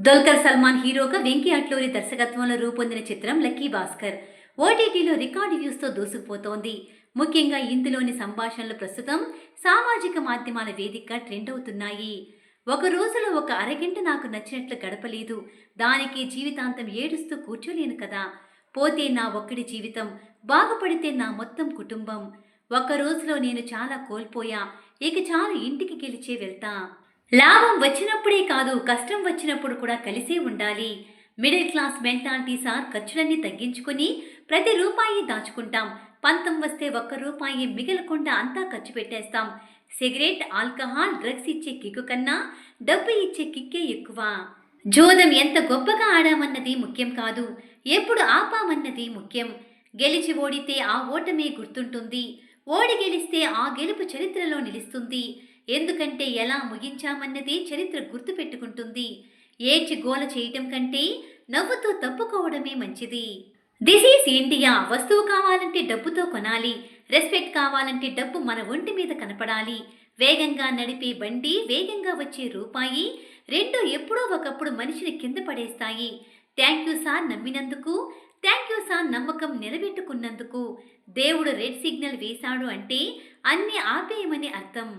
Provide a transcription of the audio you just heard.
దుల్కర్ సల్మాన్ హీరోగా వెంకీ అట్లూరి దర్శకత్వంలో రూపొందిన చిత్రం లక్కీ భాస్కర్ ఓటీటీలో రికార్డు వ్యూస్తో దూసుకుపోతోంది. ముఖ్యంగా ఇందులోని సంభాషణలు ప్రస్తుతం సామాజిక మాధ్యమాల వేదికగా ట్రెండ్ అవుతున్నాయి. ఒక రోజులో ఒక అరగంట నాకు నచ్చినట్లు గడపలేదు, దానికి జీవితాంతం ఏడుస్తూ కూర్చోలేను కదా, పోతే నా ఒక్కడి జీవితం, బాగుపడితే నా మొత్తం కుటుంబం, ఒక్క రోజులో నేను చాలా కోల్పోయా, ఇక చాలు ఇంటికి గెలిచే వెళ్తా. లాభం వచ్చినప్పుడే కాదు, కష్టం వచ్చినప్పుడు కూడా కలిసే ఉండాలి. Middle class mentality sir. ఖర్చులన్నీ తగ్గించుకుని ప్రతి రూపాయి దాచుకుంటాం. పంతం వస్తే ఒక్క రూపాయి మిగలకుండా అంతా ఖర్చు పెట్టేస్తాం. సిగరెట్, ఆల్కహాల్, డ్రగ్స్ ఇచ్చే కిక్కు కన్నా డబ్బు ఇచ్చే కిక్కే ఎక్కువ. జోదం ఎంత గొప్పగా ఆడామన్నది ముఖ్యం కాదు, ఎప్పుడు ఆపామన్నది ముఖ్యం. గెలిచి ఓడితే ఆ ఓటమే గుర్తుంటుంది, ఓడి గెలిస్తే ఆ గెలుపు చరిత్రలో నిలుస్తుంది. ఎందుకంటే ఎలా ముగించామన్నది చరిత్ర గుర్తుపెట్టుకుంటుంది. ఏడ్చి గోల చేయటం కంటే నవ్వుతూ తప్పుకోవడమే మంచిది. This is India. వస్తువు కావాలంటే డబ్బుతో కొనాలి, రెస్పెక్ట్ కావాలంటే డబ్బు మన ఒంటి మీద కనపడాలి. వేగంగా నడిపే బండి, వేగంగా వచ్చే రూపాయి, రెండు ఎప్పుడో ఒకప్పుడు మనిషిని కింద పడేస్తాయి. థ్యాంక్ యూ సార్ నమ్మినందుకు, థ్యాంక్ యూ సార్ నమ్మకం నిలబెట్టుకున్నందుకు. దేవుడు రెడ్ సిగ్నల్ వేశాడు అంటే అన్ని ఆపేయమని అర్థం.